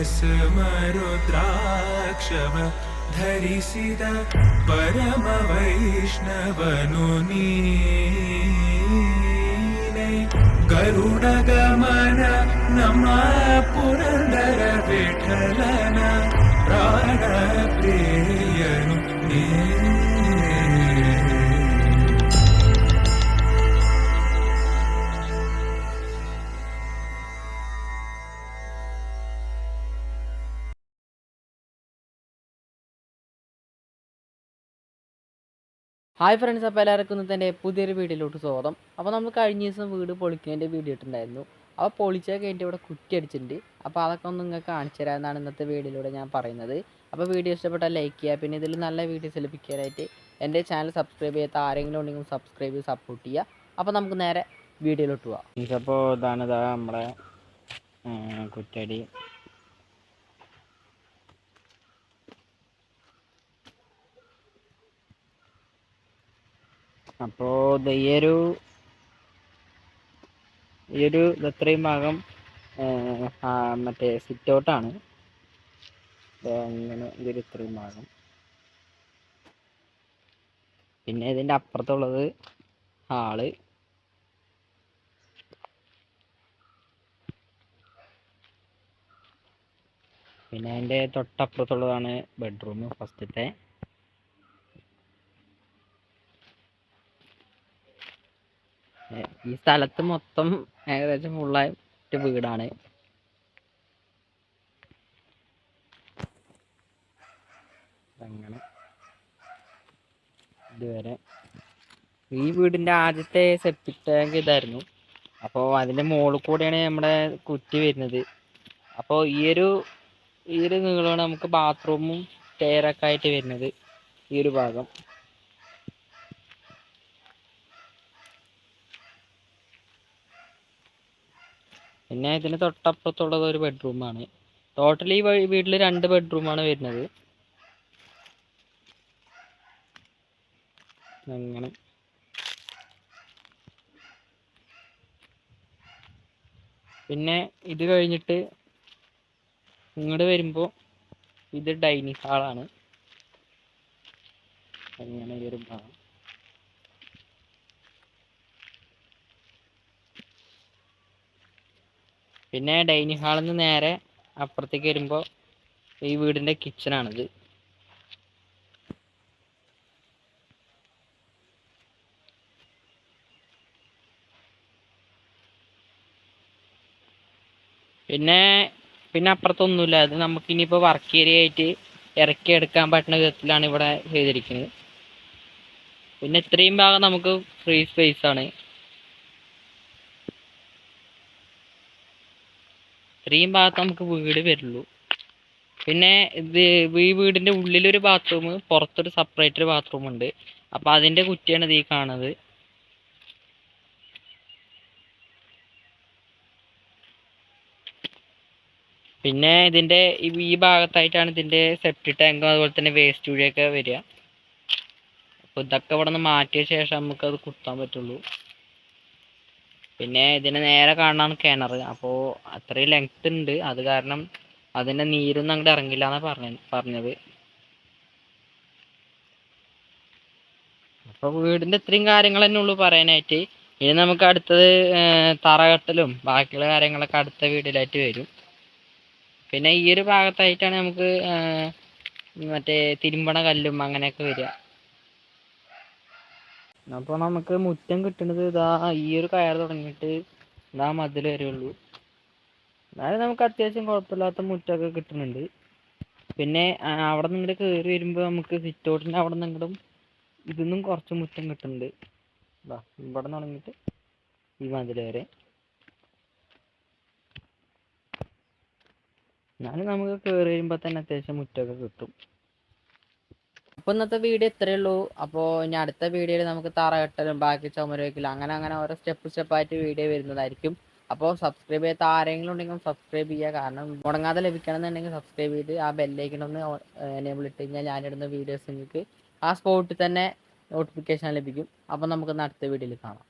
ಭಸ್ಮರುದ್ರಾಕ್ಷವ ಧರಿಸಿದ ಪರಮ ವೈಷ್ಣವನು ನೀನೆ. ಗರುಡ ಗಮನ ನಮ್ಮ ಪುರಂದರ ವಿಠಲನ ಪ್ರಾಣ ಪ್ರಿಯನು ನೀ. ഹായ് ഫ്രണ്ട്സ്, അപ്പോൾ എല്ലാവർക്കും ഇന്നത്തെ പുതിയൊരു വീഡിയോയിലോട്ട് സ്വാഗതം. അപ്പോൾ നമ്മൾ കഴിഞ്ഞ ദിവസം വീട് പൊളിക്കുന്നതിൻ്റെ വീഡിയോ ഇട്ടുണ്ടായിരുന്നു. അപ്പോൾ പൊളിച്ചൊക്കെ കഴിഞ്ഞിട്ട് ഇവിടെ കുറ്റി അടിച്ചിട്ടുണ്ട്. അപ്പോൾ അതൊക്കെ ഒന്ന് നിങ്ങൾക്ക് കാണിച്ചു തരാമെന്നാണ് ഇന്നത്തെ വീഡിയോയിലൂടെ ഞാൻ പറയുന്നത്. അപ്പോൾ വീഡിയോ ഇഷ്ടപ്പെട്ടാൽ ലൈക്ക് ചെയ്യുക. പിന്നെ ഇതിൽ നല്ല വീഡിയോസ് ലഭിക്കാനായിട്ട് എൻ്റെ ചാനൽ സബ്സ്ക്രൈബ് ചെയ്യാത്ത ആരെങ്കിലും ഉണ്ടെങ്കിൽ സബ്സ്ക്രൈബ് ചെയ്ത് സപ്പോർട്ട് ചെയ്യുക. അപ്പോൾ നമുക്ക് നേരെ വീഡിയോയിലോട്ട് പോവാം. അപ്പോൾ ഇതാണ് നമ്മുടെ കുറ്റടി. അപ്പോൾ ഈ ഒരു ഇത്രയും ഭാഗം മറ്റേ സിറ്റ് ഔട്ടാണ്. അങ്ങനെ ഇതൊരു ഇത്രയും ഭാഗം. പിന്നെ ഇതിൻ്റെ അപ്പുറത്തുള്ളത് ഹാള്. പിന്നെ അതിൻ്റെ തൊട്ടപ്പുറത്തുള്ളതാണ് ബെഡ്റൂം ഫസ്റ്റത്തെ. ഈ സ്ഥലത്ത് മൊത്തം ഏകദേശം ഫുള്ളായിട്ട് വീടാണ്. അങ്ങനെ ഇതുവരെ ഈ വീടിൻ്റെ ആദ്യത്തെ സെപ്റ്റിക് ടാങ്ക് ഇതായിരുന്നു. അപ്പോൾ അതിൻ്റെ മുകളിൽ കൂടെയാണ് നമ്മുടെ കുറ്റി വരുന്നത്. അപ്പോൾ ഈ ഒരു നീളമാണ് നമുക്ക് ബാത്റൂമും സ്റ്റെയറൊക്കെ ആയിട്ട് വരുന്നത്, ഈ ഒരു ഭാഗം. പിന്നെ ഇതിന് തൊട്ടപ്പുറത്തുള്ളത് ഒരു ബെഡ്റൂമാണ്. ടോട്ടലി ഈ വീട്ടിൽ 2 ബെഡ്റൂമാണ് വരുന്നത്. അങ്ങനെ പിന്നെ ഇത് കഴിഞ്ഞിട്ട് ഇങ്ങോട്ട് വരുമ്പോൾ ഇത് ഡൈനിങ് ഹാളാണ്. അങ്ങനെ ഒരു ഭാഗം. പിന്നെ ഡൈനിങ് ഹാളിൽ നിന്ന് നേരെ അപ്പുറത്തേക്ക് വരുമ്പോൾ ഈ വീടിൻ്റെ കിച്ചണാണിത്. പിന്നെ അപ്പുറത്തൊന്നുമില്ല. അത് നമുക്ക് ഇനിയിപ്പോൾ വർക്ക് ഏരിയ ആയിട്ട് ഇറക്കി എടുക്കാൻ പറ്റുന്ന വിധത്തിലാണ് ഇവിടെ ചെയ്തിരിക്കുന്നത്. പിന്നെ ഇത്രയും ഭാഗം നമുക്ക് ഫ്രീ സ്പേസ് ആണ്. ഇത്രയും ഭാഗത്ത് നമുക്ക് വീട് വരുള്ളൂ. പിന്നെ ഈ വീടിൻ്റെ ഉള്ളിലൊരു ബാത്റൂം, പുറത്തൊരു സെപ്പറേറ്റ് ബാത്റൂം ഉണ്ട്. അപ്പം അതിൻ്റെ കുറ്റിയാണ് ഇത് ഈ കാണുന്നത്. പിന്നെ ഇതിൻ്റെ ഈ ഭാഗത്തായിട്ടാണ് ഇതിൻ്റെ സെപ്റ്റിക് ടാങ്കും അതുപോലെ തന്നെ വേസ്റ്റ് കുഴിയൊക്കെ വരിക. അപ്പോൾ ഇതൊക്കെ ഇവിടെ നിന്ന് മാറ്റിയ ശേഷം നമുക്കത് കുത്താൻ പറ്റുള്ളൂ. പിന്നെ ഇതിന് നേരെ കാണാനാണ് കിണർ. അപ്പോൾ അത്രയും ലെങ്ത് ഉണ്ട്. അത് കാരണം അതിൻ്റെ നീരൊന്നും അങ്ങോട്ട് ഇറങ്ങില്ല എന്നാണ് പറഞ്ഞത്. അപ്പോൾ വീടിൻ്റെ ഇത്രയും കാര്യങ്ങൾ തന്നെ ഉള്ളൂ പറയാനായിട്ട്. ഇനി നമുക്ക് അടുത്തത് തറകെട്ടലും ബാക്കിയുള്ള കാര്യങ്ങളൊക്കെ അടുത്ത വീഡിയോയിലായിട്ട് വരും. പിന്നെ ഈ ഒരു ഭാഗത്തായിട്ടാണ് നമുക്ക് മറ്റേ തിരുമ്പണ കല്ലും അങ്ങനെയൊക്കെ വരിക. അപ്പോൾ നമുക്ക് മുറ്റം കിട്ടുന്നത് ഇതാ ഈ ഒരു കയർ തുടങ്ങിയിട്ട് ഇതാ മതിൽ വരെ ഉള്ളൂ. എന്നാലും നമുക്ക് അത്യാവശ്യം കുഴപ്പമില്ലാത്ത മുറ്റമൊക്കെ കിട്ടുന്നുണ്ട്. പിന്നെ അവിടെ നിന്ന് ഇങ്ങോട്ട് കയറി വരുമ്പോൾ നമുക്ക് സിറ്റ് ഔട്ടിൻ്റെ അവിടെ നിന്നും ഇതൊന്നും കുറച്ച് മുറ്റം കിട്ടുന്നുണ്ട്. ഇതാ ഇവിടെ തുടങ്ങിയിട്ട് ഈ മതിൽ വരെ. എന്നാലും നമുക്ക് കയറി വരുമ്പോൾ തന്നെ അത്യാവശ്യം മുറ്റമൊക്കെ കിട്ടും. അപ്പോൾ ഇന്നത്തെ വീഡിയോ ഇത്രയേ ഉള്ളൂ. അപ്പോൾ ഇനി അടുത്ത വീഡിയോയിൽ നമുക്ക് തറകെട്ടലും ബാക്കി ചുമര് വയ്ക്കലും അങ്ങനെ ഓരോ സ്റ്റെപ്പായിട്ട് വീഡിയോ വരുന്നതായിരിക്കും. അപ്പോൾ സബ്സ്ക്രൈബ് ചെയ്യാത്ത ആരെങ്കിലും ഉണ്ടെങ്കിൽ സബ്സ്ക്രൈബ് ചെയ്യുക. കാരണം മുടങ്ങാതെ ലഭിക്കണമെന്നുണ്ടെങ്കിൽ സബ്സ്ക്രൈബ് ചെയ്ത് ആ ബെല്ലൈക്കണൊന്ന് എനേബിൾ ഇട്ട് കഴിഞ്ഞാൽ ഞാനിടുന്ന വീഡിയോസ് നിങ്ങൾക്ക് ആ സ്പോട്ടിൽ തന്നെ നോട്ടിഫിക്കേഷൻ ലഭിക്കും. അപ്പോൾ നമുക്ക് അടുത്ത വീഡിയോയിൽ കാണാം.